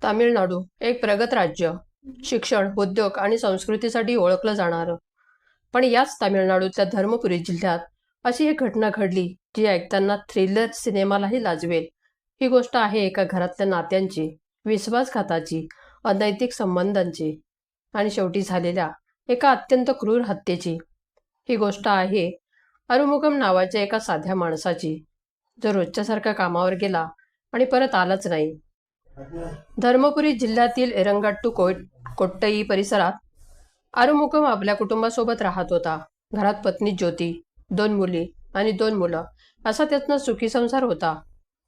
तामिळनाडू एक प्रगत राज्य, शिक्षण, उद्योग आणि संस्कृतीसाठी ओळखलं जाणारं. पण याच तामिळनाडूतल्या धर्मपुरी जिल्ह्यात अशी एक घटना घडली जी ऐकताना थ्रिलर सिनेमालाही लाजवेल. ही गोष्ट आहे एका घरातल्या नात्यांची, विश्वासघाताची, अनैतिक संबंधांची आणि शेवटी झालेल्या एका अत्यंत क्रूर हत्येची. ही गोष्ट आहे अरुमुगम नावाच्या एका साध्या माणसाची, जो रोजच्यासारखा कामावर गेला आणि परत आलाच नाही. धर्मपुरी जिल्ह्यातील एरंगाट्टू कोट्टई परिसरात आरुमुगम आपल्या कुटुंबासोबत राहत होता. घरात पत्नी ज्योती, 2 मुली आणि 2 मुलं असा त्याचा सुखी संसार होता.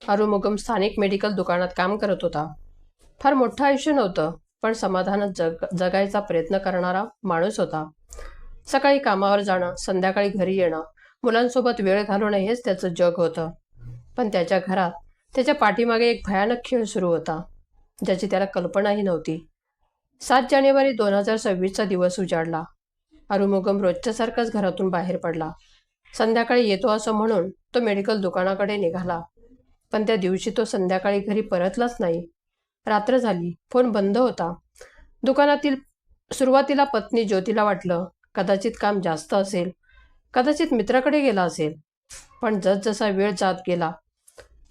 आरुमुगम स्थानिक मेडिकल दुकानात काम करत होता. फार मोठं आयुष्य नव्हतं, पण समाधानात जगायचा प्रयत्न करणारा माणूस होता. सकाळी कामावर जाणं, संध्याकाळी घरी येणं, मुलांसोबत वेळ घालवणं हेच त्याचं जग होतं. पण त्याच्या घरात त्याच्या पाठीमागे एक भयानक खेळ सुरू होता, ज्याची त्याला कल्पनाही नव्हती. 7 जानेवारी 2026चा दिवस उजाडला. आरुमुगम रोजच्यासारखाच घरातून बाहेर पडला. संध्याकाळी येतो असं म्हणून तो मेडिकल दुकानाकडे निघाला. पण त्या दिवशी तो संध्याकाळी घरी परतलाच नाही. रात्र झाली, फोन बंद होता. दुकानातील सुरुवातीला पत्नी ज्योतीला वाटलं कदाचित काम जास्त असेल, कदाचित मित्राकडे गेला असेल. पण जसजसा वेळ जात गेला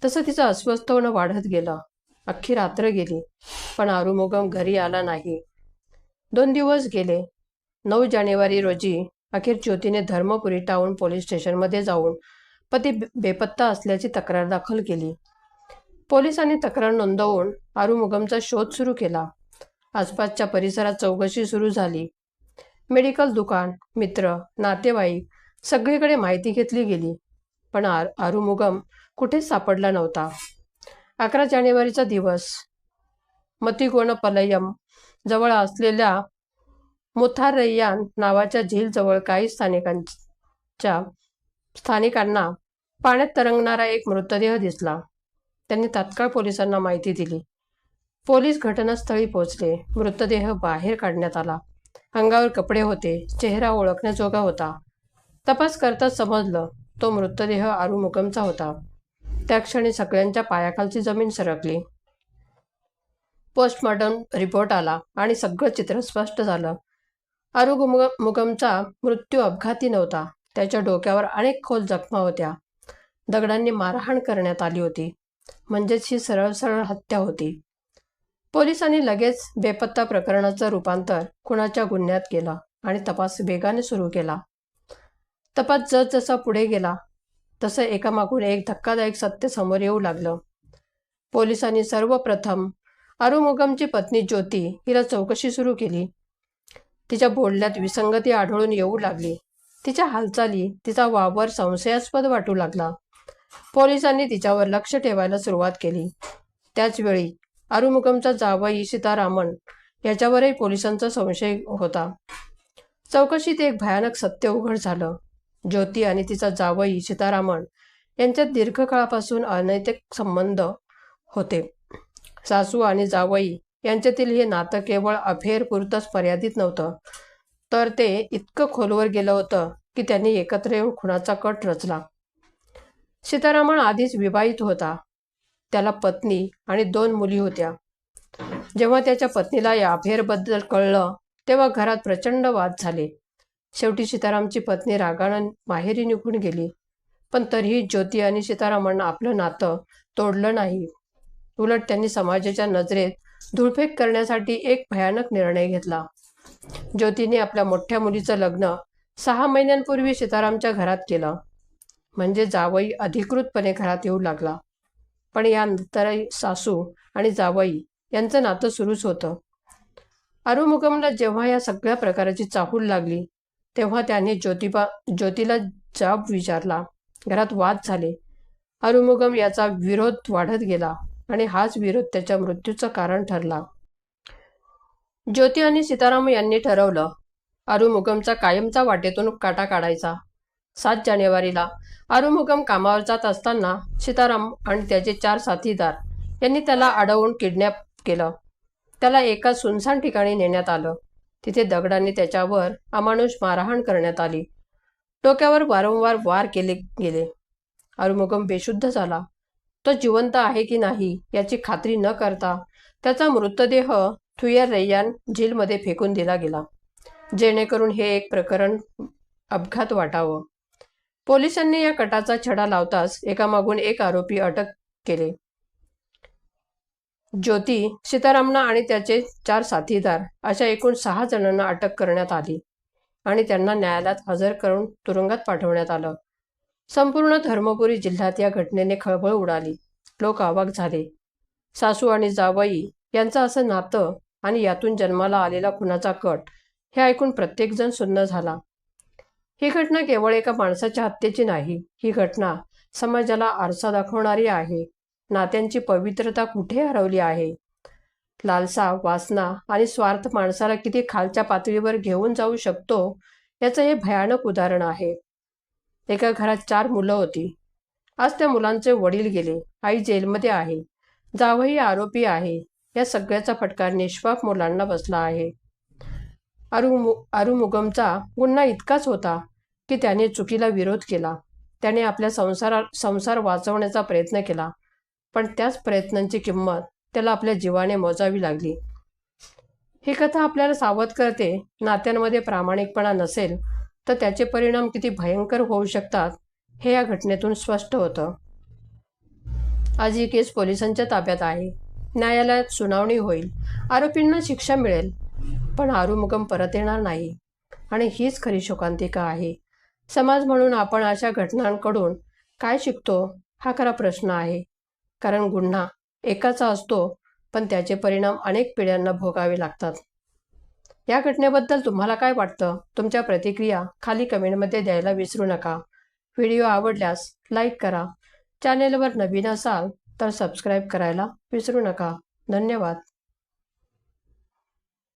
तसं तिचं अस्वस्थ होणं वाढत गेलं. अख्खी रात्र गेली, पण आरुमुगम घरी आला नाही. 2 दिवस गेले. 9 जानेवारी रोजी अखेर ज्योतीने धर्मपुरी टाउन पोलीस स्टेशनमध्ये जाऊन पती बेपत्ता असल्याची तक्रार दाखल केली. पोलिसांनी तक्रार नोंदवून आरुमुगमचा शोध सुरू केला. आसपासच्या परिसरात चौकशी सुरू झाली. मेडिकल दुकान, मित्र, नातेवाईक सगळीकडे माहिती घेतली गेली, पण आरुमुगम कुठेच सापडला नव्हता. 11 जानेवारीचा दिवस मतिगोनपलयम जवळ असलेल्या मुथारय्यान नावाच्या झीलजवळ काही स्थानिकांना पाण्यात तरंगणारा एक मृतदेह दिसला. त्यांनी तात्काळ पोलिसांना माहिती दिली. पोलीस घटनास्थळी पोहोचले. मृतदेह बाहेर काढण्यात आला. अंगावर कपडे होते, चेहरा ओळखण्याजोगा होता. तपास करताच समजलं तो मृतदेह आरुमुगमचा होता. त्या क्षणी सगळ्यांच्या पायाखालची जमीन सरकली. पोस्टमॉर्टम रिपोर्ट आला आणि सगळं चित्र स्पष्ट झालं. आरुमुगमचा मृत्यू अपघाती नव्हता. त्याच्या डोक्यावर अनेक खोल जखमा होत्या. दगडांनी मारहाण करण्यात आली होती. म्हणजेच ही सरळ सरळ हत्या होती. पोलिसांनी लगेच बेपत्ता प्रकरणाचं रूपांतर खुनाच्या गुन्ह्यात केलं आणि तपास वेगाने सुरू केला. तपास जसजसा पुढे गेला तसं एकामागून एक धक्कादायक सत्य समोर येऊ लागलं. पोलिसांनी सर्वप्रथम आरुमुगमची पत्नी ज्योती हिला चौकशी सुरू केली. तिच्या बोलण्यात विसंगती आढळून येऊ लागली. तिच्या हालचाली, तिचा वावर संशयास्पद वाटू लागला. पोलिसांनी तिच्यावर लक्ष ठेवायला सुरुवात केली. त्याचवेळी आरुमुगमचा जावई सीतारामन याच्यावरही पोलिसांचा संशय होता. चौकशीत एक भयानक सत्य उघड झालं. ज्योती आणि तिचा जावई सीतारामन यांच्यात दीर्घकाळापासून अनैतिक संबंध होते. सासू आणि जावई यांच्यातील हे नातं केवळ अफेअरपुरतंच मर्यादित नव्हतं, तर ते इतकं खोलवर गेलं होतं की त्यांनी एकत्र येऊन खुनाचा कट रचला. सीतारामन आधीच विवाहित होता. त्याला पत्नी आणि 2 मुली होत्या. जेव्हा त्याच्या पत्नीला या अफेअरबद्दल कळलं तेव्हा घरात प्रचंड वाद झाले. शेवटी सीतारामची पत्नी रागानं माहेरी निघून गेली. पण तरीही ज्योती आणि सीतारामन आपलं नातं तोडलं नाही. उलट त्यांनी समाजाच्या नजरेत धूळफेक करण्यासाठी एक भयानक निर्णय घेतला. ज्योतीने आपल्या मोठ्या मुलीचं लग्न 6 महिन्यांपूर्वी सीतारामच्या घरात केलं. म्हणजे जावई अधिकृतपणे घरात येऊ लागला. पण यानंतरही सासू आणि जावई यांचं नातं सुरूच होतं. आरुमुगमला जेव्हा या सगळ्या प्रकाराची चाहूल लागली तेव्हा त्याने ज्योतीला जाब विचारला. घरात वाद झाले. आरुमुगम याचा विरोध वाढत गेला आणि हाच विरोध त्याच्या मृत्यूचं कारण ठरला. ज्योती आणि सीताराम यांनी ठरवलं आरुमुगमचा कायमचा वाटेतून काटा काढायचा. 7 जानेवारीला आरुमुगम कामावर जात असताना सीताराम आणि त्याचे 4 साथीदार यांनी त्याला अडवून किडनॅप केलं. त्याला एका सुनसान ठिकाणी नेण्यात आलं. तिथे दगडांनी त्याच्यावर अमानुष मारहाण करण्यात आली. डोक्यावर वारंवार वार केले गेले. आरुमुगम बेशुद्ध झाला. तो जिवंत आहे की नाही याची खात्री न करता त्याचा मृतदेह थुयर रैयान झीलमध्ये फेकून दिला गेला, जेणेकरून हे एक प्रकरण अपघात वाटावं. पोलिसांनी या कटाचा छडा लावताच एकामागून एक आरोपी अटक केले. ज्योती सीतारामना आणि त्याचे 4 साथीदार अशा एकूण 6 जणांना अटक करण्यात आली आणि त्यांना न्यायालयात हजर करून तुरुंगात पाठवण्यात आलं. संपूर्ण धर्मपुरी जिल्ह्यात या घटनेने खळबळ उडाली. लोक अवाक झाले. सासू आणि जावई यांचं असं नातं आणि यातून जन्माला आलेला खुनाचा कट हे ऐकून प्रत्येकजण सुन्न झाला. ही घटना केवळ एका माणसाच्या हत्येची नाही, ही घटना समाजाला आरसा दाखवणारी आहे. नात्यांची पवित्रता कुठे हरवली आहे. लालसा, वासना आणि स्वार्थ माणसाला किती खालच्या पातळीवर घेऊन जाऊ शकतो याचं हे भयानक उदाहरण आहे. एका घरात 4 मुलं होती. आज त्या मुलांचे वडील गेले, आई जेलमध्ये आहे, जावई आरोपी आहे. या सगळ्याचा फटका निष्पाप मुलांना बसला आहे. आरुमुगमचा गुन्हा इतकाच होता की त्याने चुकीला विरोध केला. त्याने आपल्या संसार वाचवण्याचा प्रयत्न केला, पण त्याच प्रयत्नांची किंमत त्याला आपल्या जीवाने मोजावी लागली. ही कथा आपल्याला सावध करते. नात्यांमध्ये प्रामाणिकपणा नसेल तर त्याचे परिणाम किती भयंकर होऊ शकतात हे या घटनेतून स्पष्ट होतं. आज ही केस पोलिसांच्या ताब्यात आहे. न्यायालयात सुनावणी होईल, आरोपींना शिक्षा मिळेल, पण आरुमुगम परत येणार नाही. आणि हीच खरी शोकांतिका आहे. समाज म्हणून आपण अशा घटनांकडून काय शिकतो हा खरा प्रश्न आहे. कारण गुन्हा एकाचा असतो, पण त्याचे परिणाम अनेक पिढ्यांना भोगावे लागतात. या घटनेबद्दल तुम्हाला काय वाटतं? तुमच्या प्रतिक्रिया खाली कमेंटमध्ये द्यायला विसरू नका. व्हिडिओ आवडल्यास लाईक करा. चॅनेलवर नवीन असाल तर सबस्क्राईब करायला विसरू नका. धन्यवाद.